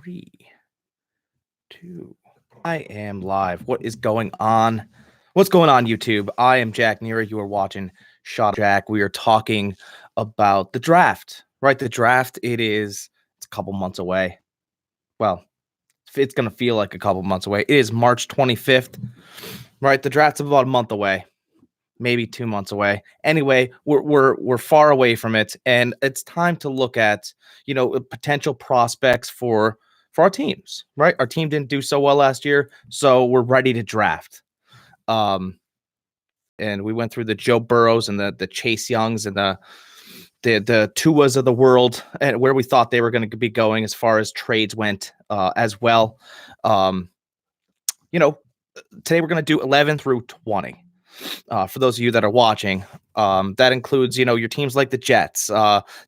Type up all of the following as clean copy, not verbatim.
Three, two. I am live. What is going on? What's going on, YouTube? I am Jack Neera. You are watching Shot Jack. We are talking about the draft, right? The draft, it's a couple months away. Well, it's going to feel like a couple months away. It is March 25th, right? The draft's about a month away, maybe 2 months away. Anyway, we're far away from it, and it's time to look at potential prospects for our teams. Right, our team didn't do so well last year, so we're ready to draft. Um, and we went through the Joe Burrows and the Chase Youngs and the Tuas of the world, and where we thought they were going to be going as far as trades went, as well. Um, you know, Today we're going to do 11 through 20. For those of you that are watching, that includes, your teams like the Jets,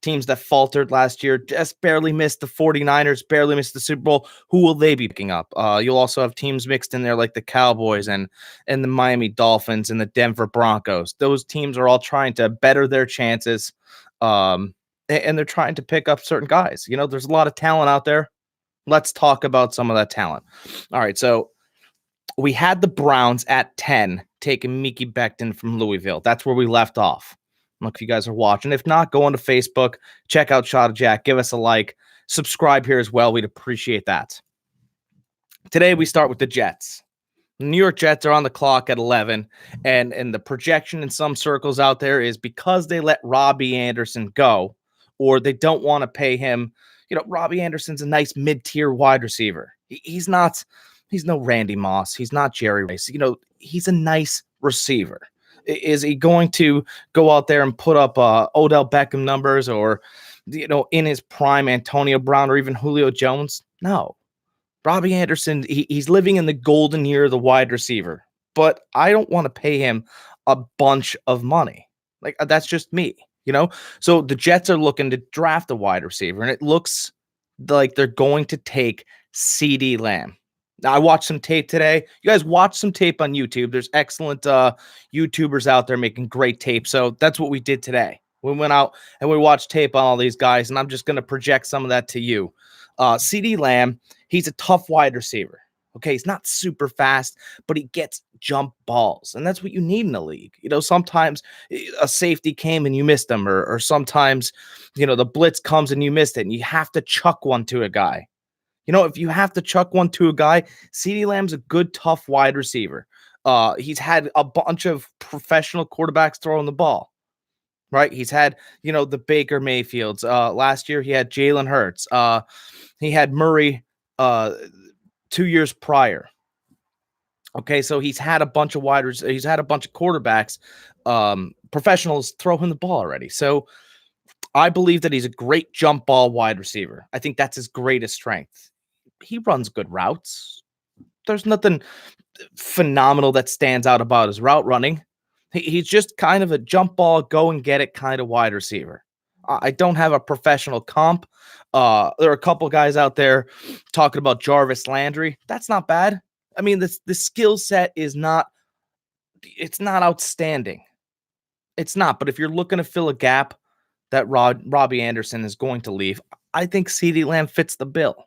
teams that faltered last year, just barely missed the 49ers, barely missed the Super Bowl. Who will they be picking up? You'll also have teams mixed in there like the Cowboys and the Miami Dolphins and the Denver Broncos. Those teams are all trying to better their chances, and they're trying to pick up certain guys. There's a lot of talent out there. Let's talk about some of that talent. All right, so we had the Browns at 10 taking Mickey Becton from Louisville. That's where we left off. Look, if you guys are watching. If not, go onto Facebook, check out Shot of Jack, give us a like, subscribe here as well. We'd appreciate that. Today we start with the Jets. The New York Jets are on the clock at 11, and the projection in some circles out there is because they let Robbie Anderson go, or they don't want to pay him. Robbie Anderson's a nice mid-tier wide receiver. He's no Randy Moss. He's not Jerry Rice. He's a nice receiver. Is he going to go out there and put up Odell Beckham numbers, or, in his prime Antonio Brown or even Julio Jones? No. Robbie Anderson, he's living in the golden year of the wide receiver, but I don't want to pay him a bunch of money. Like, that's just me, So the Jets are looking to draft a wide receiver, and it looks like they're going to take CeeDee Lamb. Now, I watched some tape today. You guys watch some tape on YouTube. There's excellent YouTubers out there making great tape. So that's what we did today. We went out and we watched tape on all these guys, and I'm just going to project some of that to you. CeeDee Lamb, he's a tough wide receiver. Okay, he's not super fast, but he gets jump balls, and that's what you need in the league. Sometimes a safety came and you missed them, or sometimes, the blitz comes and you missed it, and you have to chuck one to a guy. If you have to chuck one to a guy, CeeDee Lamb's a good, tough wide receiver. He's had a bunch of professional quarterbacks throwing the ball, right? He's had, the Baker Mayfields. Last year, he had Jalen Hurts. He had Murray 2 years prior. Okay, so he's had a bunch of he's had a bunch of quarterbacks, professionals throw him the ball already. So I believe that he's a great jump ball wide receiver. I think that's his greatest strength. He runs good routes. There's nothing phenomenal that stands out about his route running. He's just kind of a jump ball, go and get it kind of wide receiver. I don't have a professional comp. There are a couple guys out there talking about Jarvis Landry. That's not bad. I mean, the skill set is not outstanding. It's not. But if you're looking to fill a gap that Robbie Anderson is going to leave, I think CeeDee Lamb fits the bill.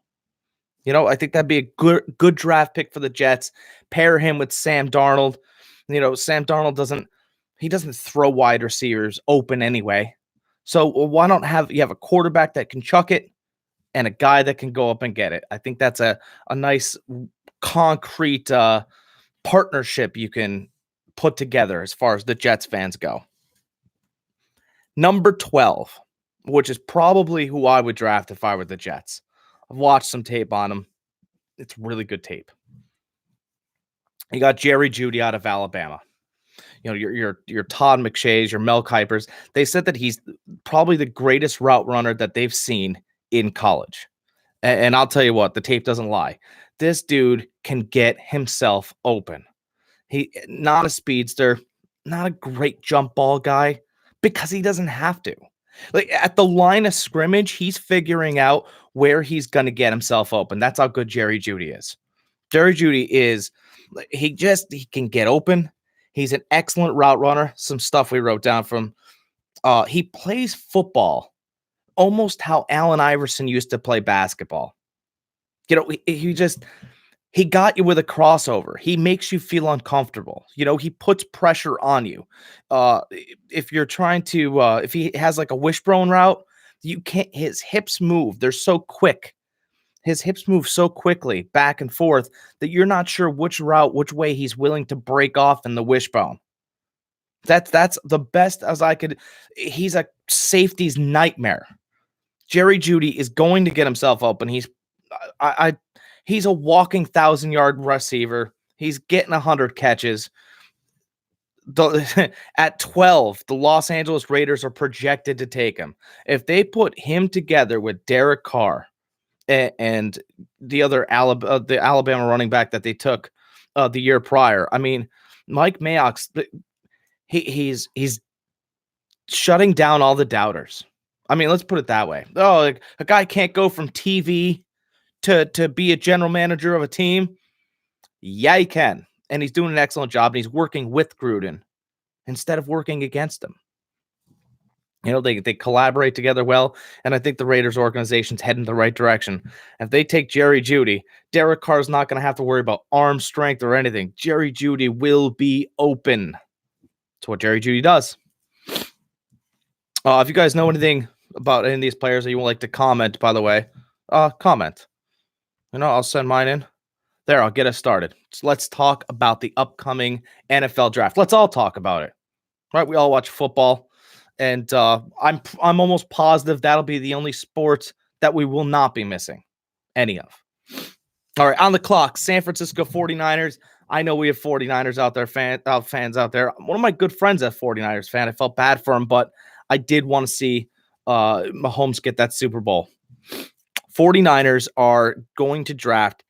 I think that'd be a good draft pick for the Jets. Pair him with Sam Darnold. Sam Darnold doesn't throw wide receivers open anyway. So why don't you have a quarterback that can chuck it and a guy that can go up and get it? I think that's a nice concrete partnership you can put together as far as the Jets fans go. Number 12, which is probably who I would draft if I were the Jets. I've watched some tape on him. It's really good tape. You got Jerry Jeudy out of Alabama. Your Todd McShays, your Mel Kipers. They said that he's probably the greatest route runner that they've seen in college. And I'll tell you what, the tape doesn't lie. This dude can get himself open. He not a speedster, not a great jump ball guy, because he doesn't have to. Like, at the line of scrimmage, he's figuring out where he's going to get himself open. That's how good Jerry Jeudy is. Jerry Jeudy he can get open. He's an excellent route runner. Some stuff we wrote down from, he plays football almost how Allen Iverson used to play basketball. He got you with a crossover. He makes you feel uncomfortable. He puts pressure on you. If you're trying to, if he has like a wishbone route, you can't. His hips move. They're so quick. His hips move so quickly back and forth that you're not sure which way he's willing to break off in the wishbone. That's the best as I could. He's a safety's nightmare. Jerry Jeudy is going to get himself open. He's a walking 1,000-yard receiver. He's getting 100 catches. At 12, the Los Angeles Raiders are projected to take him. If they put him together with Derek Carr and the other the Alabama running back that they took the year prior, I mean, Mike Mayock's he's shutting down all the doubters. I mean, let's put it that way. Oh, like, a guy can't go from TV to be a general manager of a team. Yeah, he can. And he's doing an excellent job, and he's working with Gruden instead of working against him. They collaborate together well, and I think the Raiders organization's heading the right direction. If they take Jerry Jeudy, Derek Carr's not going to have to worry about arm strength or anything. Jerry Jeudy will be open. That's what Jerry Jeudy does. If you guys know anything about any of these players that you would like to comment, by the way, comment. I'll send mine in. There, I'll get us started. So let's talk about the upcoming NFL draft. Let's all talk about it. Right? We all watch football. And I'm almost positive that'll be the only sport that we will not be missing any of. All right, on the clock, San Francisco 49ers. I know we have 49ers out there, fans out there. One of my good friends a 49ers fan. I felt bad for him, but I did want to see Mahomes get that Super Bowl. 49ers are going to draft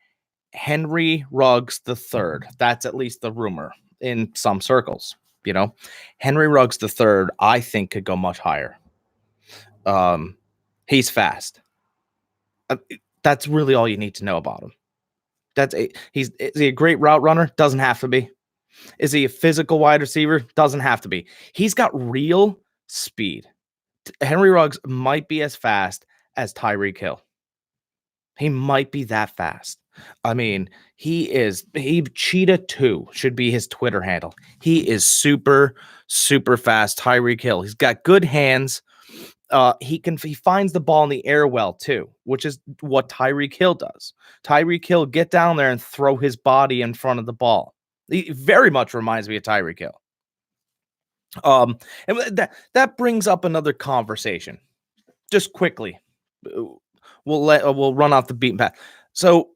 Henry Ruggs III. That's at least the rumor in some circles. Henry Ruggs III, I think, could go much higher. He's fast. That's really all you need to know about him. Is he a great route runner? Doesn't have to be. Is he a physical wide receiver? Doesn't have to be. He's got real speed. Henry Ruggs might be as fast as Tyreek Hill. He might be that fast. I mean, he Cheetah 2 should be his Twitter handle. He is super, super fast. Tyreek Hill. He's got good hands. He finds the ball in the air well too, which is what Tyreek Hill does. Tyreek Hill get down there and throw his body in front of the ball. He very much reminds me of Tyreek Hill. And that brings up another conversation. Just quickly, we'll run off the beaten path. So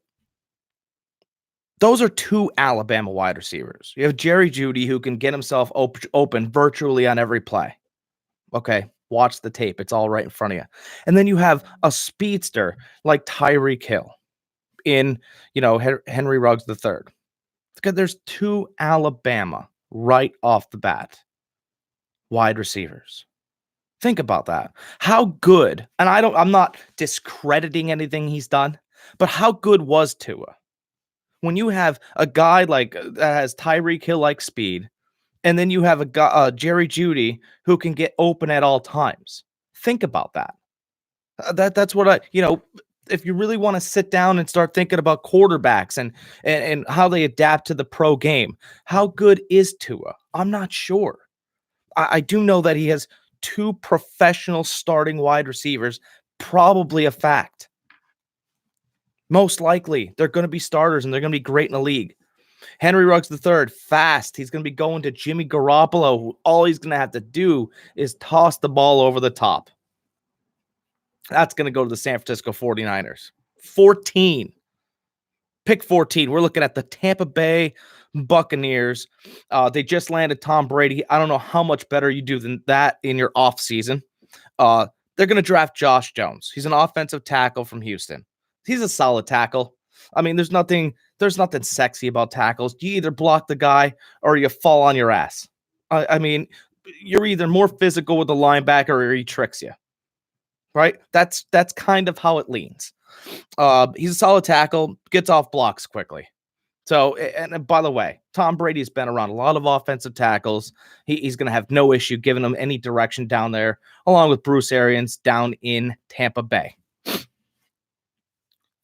those are two Alabama wide receivers. You have Jerry Jeudy, who can get himself open virtually on every play. Okay, watch the tape. It's all right in front of you. And then you have a speedster like Tyreek Hill in, Henry Ruggs III. Because there's two Alabama right off the bat wide receivers. Think about that. How good, and I'm not discrediting anything he's done, but how good was Tua? When you have a guy like that has Tyreek Hill-like speed, and then you have a guy, Jerry Jeudy, who can get open at all times. Think about that. That's what if you really want to sit down and start thinking about quarterbacks and how they adapt to the pro game, how good is Tua? I'm not sure. I do know that he has two professional starting wide receivers, probably a fact. Most likely, they're going to be starters and they're going to be great in the league. Henry Ruggs III, fast. He's going to be going to Jimmy Garoppolo. All he's going to have to do is toss the ball over the top. That's going to go to the San Francisco 49ers. 14. Pick 14. We're looking at the Tampa Bay Buccaneers. They just landed Tom Brady. I don't know how much better you do than that in your offseason. They're going to draft Josh Jones. He's an offensive tackle from Houston. He's a solid tackle. I mean, there's nothing sexy about tackles. You either block the guy or you fall on your ass. I mean, you're either more physical with the linebacker or he tricks you. Right? That's kind of how it leans. He's a solid tackle, gets off blocks quickly. So, and by the way, Tom Brady's been around a lot of offensive tackles. He's going to have no issue giving them any direction down there, along with Bruce Arians down in Tampa Bay.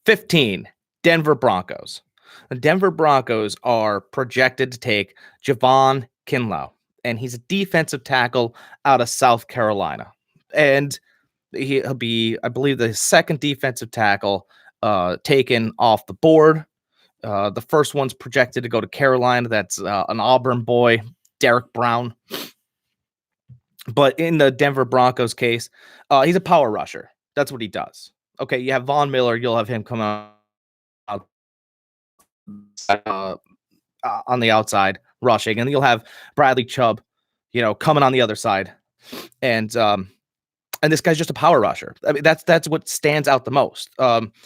15, Denver Broncos. The Denver Broncos are projected to take Javon Kinlaw, and he's a defensive tackle out of South Carolina. And he'll be, I believe, the second defensive tackle taken off the board. The first one's projected to go to Carolina. That's an Auburn boy, Derek Brown. But in the Denver Broncos case, he's a power rusher. That's what he does. Okay, you have Von Miller. You'll have him come out on the outside rushing, and you'll have Bradley Chubb, coming on the other side, and this guy's just a power rusher. I mean, that's what stands out the most.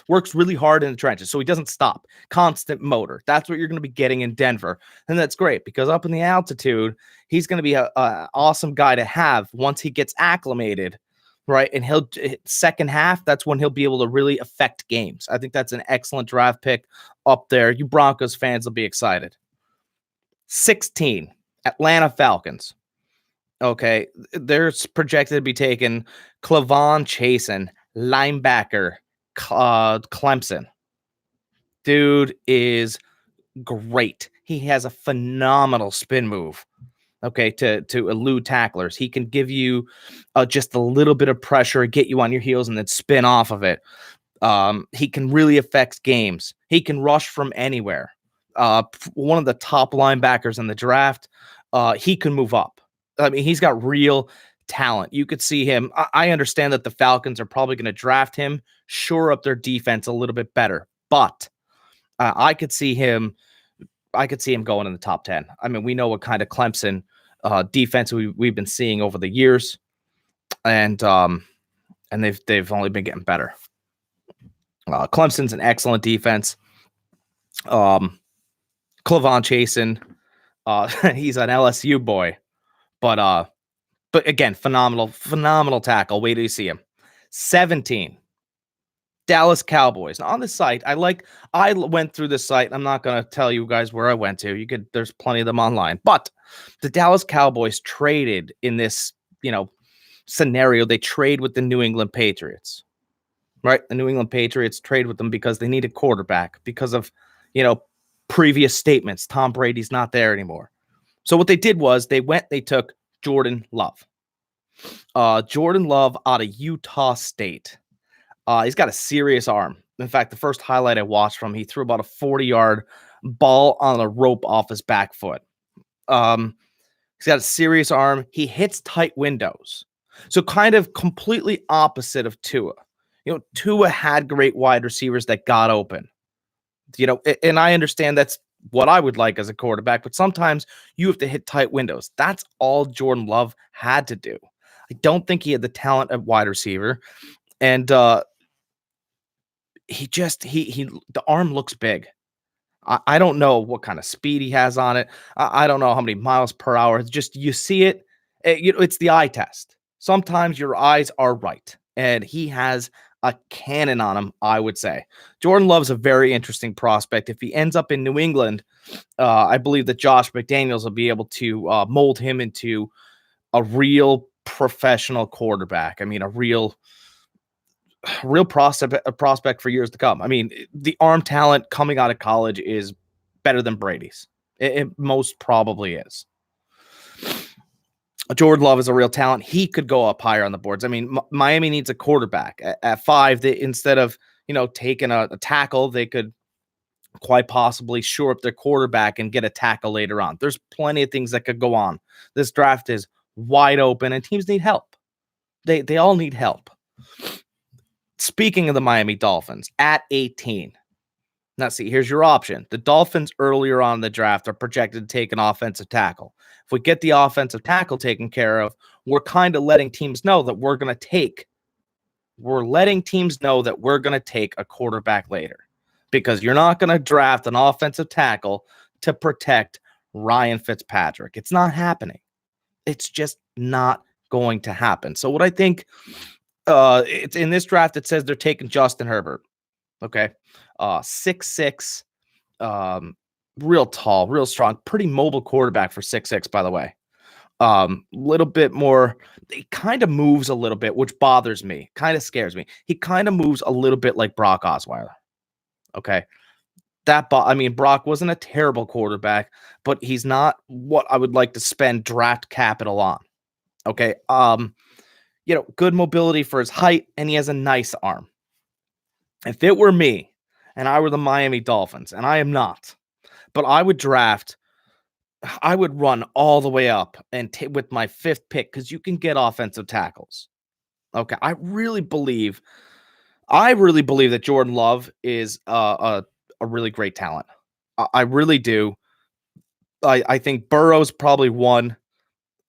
Works really hard in the trenches, so he doesn't stop. Constant motor. That's what you're going to be getting in Denver, and that's great because up in the altitude, he's going to be a awesome guy to have once he gets acclimated, right? And he'll second half. That's when he'll be able to really affect games. I think that's an excellent draft pick up there. You Broncos fans will be excited. 16, Atlanta Falcons. Okay, they're projected to be taking Clavon Chasen, linebacker, Clemson. Dude is great. He has a phenomenal spin move. Okay, to elude tacklers. He can give you just a little bit of pressure, get you on your heels, and then spin off of it. He can really affect games. He can rush from anywhere. One of the top linebackers in the draft. He can move up. I mean, he's got real talent. You could see him. I understand that the Falcons are probably going to draft him, shore up their defense a little bit better, but I could see him. I could see him going in the top 10. I mean, we know what kind of Clemson defense we've been seeing over the years, and they've only been getting better. Clemson's an excellent defense. Clavon Chasen, he's an LSU boy. But again, phenomenal tackle. Wait till you see him. 17, Dallas Cowboys. Now on the site, I went through the site. I'm not going to tell you guys where I went to. There's plenty of them online. But the Dallas Cowboys traded in this, scenario. They trade with the New England Patriots, right? The New England Patriots trade with them because they need a quarterback because of, previous statements. Tom Brady's not there anymore. So what they did was they took Jordan Love. Jordan Love out of Utah State. He's got a serious arm. In fact, the first highlight I watched from him, he threw about a 40-yard ball on a rope off his back foot. He's got a serious arm. He hits tight windows. So kind of completely opposite of Tua. Tua had great wide receivers that got open. And I understand that's what I would like as a quarterback, but sometimes you have to hit tight windows. That's all Jordan Love had to do. I don't think he had the talent at wide receiver, and the arm looks big. I don't know what kind of speed he has on it. I don't know how many miles per hour. It's just you see it. It's the eye test. Sometimes your eyes are right, and he has a cannon on him, I would say. Jordan Love's a very interesting prospect. If he ends up in New England, I believe that Josh McDaniels will be able to mold him into a real professional quarterback. I mean, a real prospect for years to come. I mean, the arm talent coming out of college is better than Brady's. It most probably is. Jordan Love is a real talent. He could go up higher on the boards. I mean, Miami needs a quarterback at 5. Instead of taking a tackle, they could quite possibly shore up their quarterback and get a tackle later on. There's plenty of things that could go on. This draft is wide open, and teams need help. They all need help. Speaking of the Miami Dolphins, at 18. Now, see, here's your option. The Dolphins earlier on in the draft are projected to take an offensive tackle. If we get the offensive tackle taken care of, we're kind of letting teams know that we're going to take a quarterback later, because you're not going to draft an offensive tackle to protect Ryan Fitzpatrick. It's not happening. It's just not going to happen. So what I think, it's in this draft, it says they're taking Justin Herbert. Okay. 6'6", real tall, real strong, pretty mobile quarterback for 6'6", by the way. Little bit more, he kind of moves a little bit, which bothers me, kind of scares me. He kind of moves a little bit like Brock Osweiler. Okay. I mean, Brock wasn't a terrible quarterback, but he's not what I would like to spend draft capital on. Okay. Good mobility for his height, and he has a nice arm. If it were me and I were the Miami Dolphins, and I am not, but I would run all the way up and with my fifth pick because you can get offensive tackles. Okay. I really believe that Jordan Love is a really great talent. I really do. I think Burrow's probably one.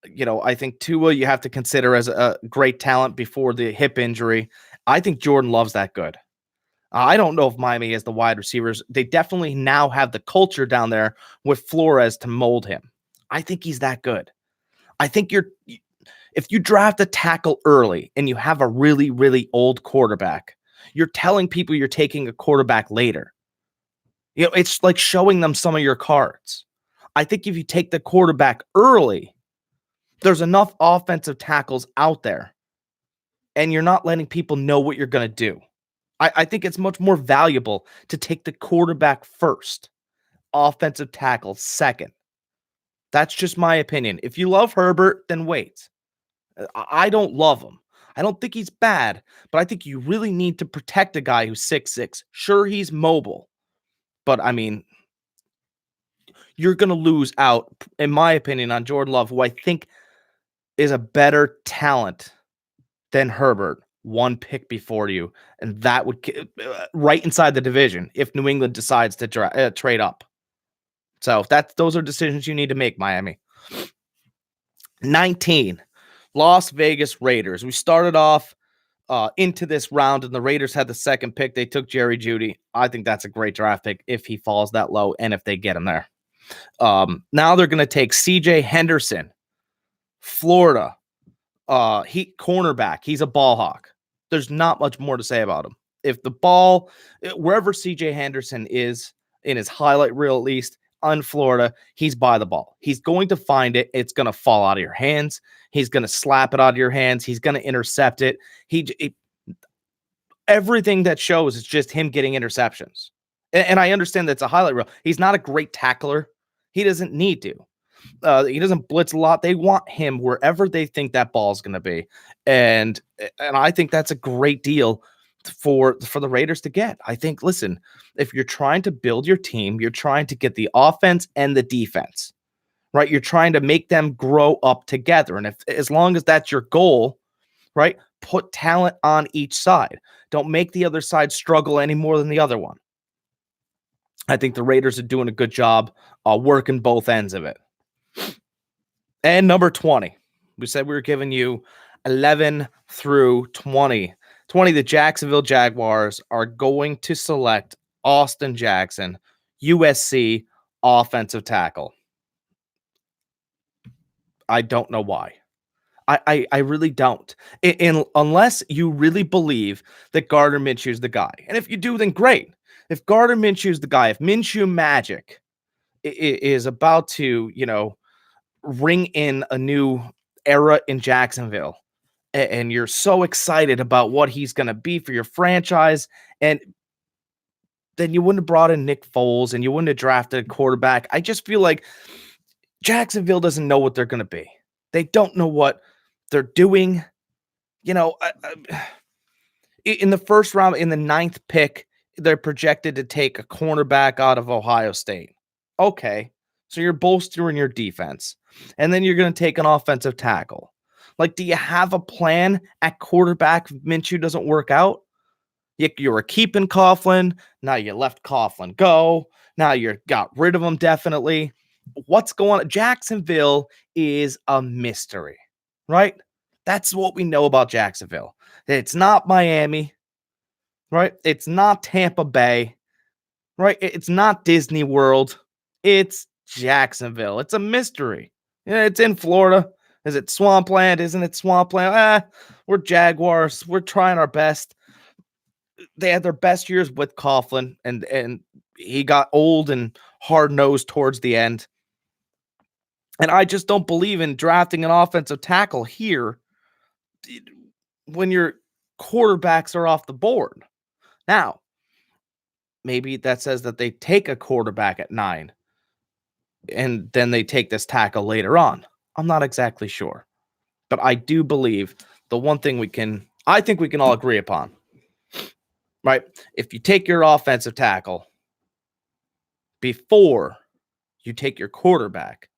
I think Tua you have to consider as a great talent before the hip injury. I think Jordan Love's that good. I don't know if Miami has the wide receivers. They definitely now have the culture down there with Flores to mold him. I think he's that good. I think if you draft a tackle early and you have a really, really old quarterback, you're telling people you're taking a quarterback later. It's like showing them some of your cards. I think if you take the quarterback early, there's enough offensive tackles out there, and you're not letting people know what you're going to do. I think it's much more valuable to take the quarterback first, offensive tackle second. That's just my opinion. If you love Herbert, then wait. I don't love him. I don't think he's bad, but I think you really need to protect a guy who's 6'6". Sure, he's mobile, but I mean, you're going to lose out, in my opinion, on Jordan Love, who I think is a better talent than Herbert, one pick before you, and that would right inside the division if New England decides to trade up. So those are decisions you need to make, Miami. 19, Las Vegas Raiders. We started off into this round, and the Raiders had the second pick. They took Jerry Jeudy. I think that's a great draft pick if he falls that low and if they get him there. Now they're going to take CJ Henderson, Florida. He cornerback. He's a ball hawk. There's not much more to say about him. If the ball, wherever CJ Henderson is in his highlight reel, at least on Florida, he's by the ball. He's going to find it. It's going to fall out of your hands. He's going to slap it out of your hands. He's going to intercept it. Everything that shows is just him getting interceptions. And I understand that's a highlight reel. He's not a great tackler. He doesn't need to. He doesn't blitz a lot. They want him wherever they think that ball is going to be. And I think that's a great deal for the Raiders to get. I think, listen, if you're trying to build your team, you're trying to get the offense and the defense, right? You're trying to make them grow up together. And as long as that's your goal, right, put talent on each side. Don't make the other side struggle any more than the other one. I think the Raiders are doing a good job working both ends of it. And number 20, we said we were giving you 11 through 20. 20, the Jacksonville Jaguars are going to select Austin Jackson, USC offensive tackle. I don't know why. I really don't. Unless you really believe that Gardner Minshew is the guy. And if you do, then great. If Gardner Minshew is the guy, if Minshew Magic is about to, ring in a new era in Jacksonville, and you're so excited about what he's going to be for your franchise, and then you wouldn't have brought in Nick Foles and you wouldn't have drafted a quarterback. I just feel like Jacksonville doesn't know what they're going to be. They don't know what they're doing. In the first round, in the 9th pick, they're projected to take a cornerback out of Ohio State. Okay, so you're bolstering your defense, and then you're going to take an offensive tackle. Like, do you have a plan at quarterback if Minshew doesn't work out? You were keeping Coughlin. Now you let Coughlin go. Now you got rid of him, definitely. What's going on? Jacksonville is a mystery, right? That's what we know about Jacksonville. It's not Miami, right? It's not Tampa Bay, right? It's not Disney World. It's Jacksonville. It's a mystery. Yeah, it's in Florida. Is it Swampland? Isn't it Swampland? We're Jaguars. We're trying our best. They had their best years with Coughlin, and he got old and hard-nosed towards the end. And I just don't believe in drafting an offensive tackle here when your quarterbacks are off the board. Now, maybe that says that they take a quarterback at 9 and then they take this tackle later on. I'm not exactly sure. But I do believe the one thing I think we can all agree upon, right? If you take your offensive tackle before you take your quarterback,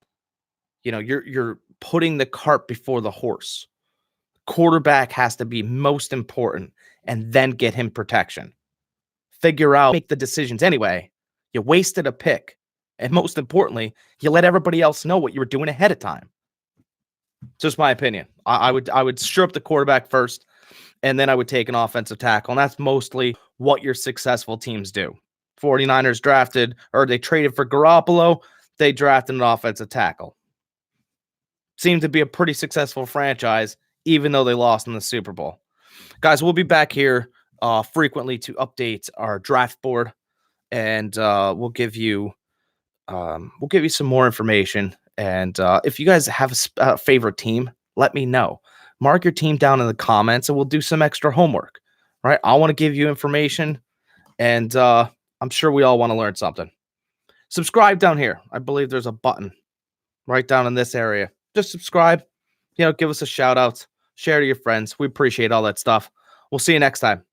you're putting the cart before the horse. Quarterback has to be most important and then get him protection. Figure out, make the decisions anyway. You wasted a pick. And most importantly, you let everybody else know what you were doing ahead of time. Just my opinion. I would strip the quarterback first, and then I would take an offensive tackle. And that's mostly what your successful teams do. 49ers they traded for Garoppolo. They drafted an offensive tackle. Seemed to be a pretty successful franchise, even though they lost in the Super Bowl. Guys, we'll be back here frequently to update our draft board, and we'll give you some more information. And if you guys have a favorite team, let me know. Mark your team down in the comments, and we'll do some extra homework. Right? I want to give you information, and I'm sure we all want to learn something. Subscribe down here. I believe there's a button right down in this area. Just subscribe. Give us a shout out. Share to your friends. We appreciate all that stuff. We'll see you next time.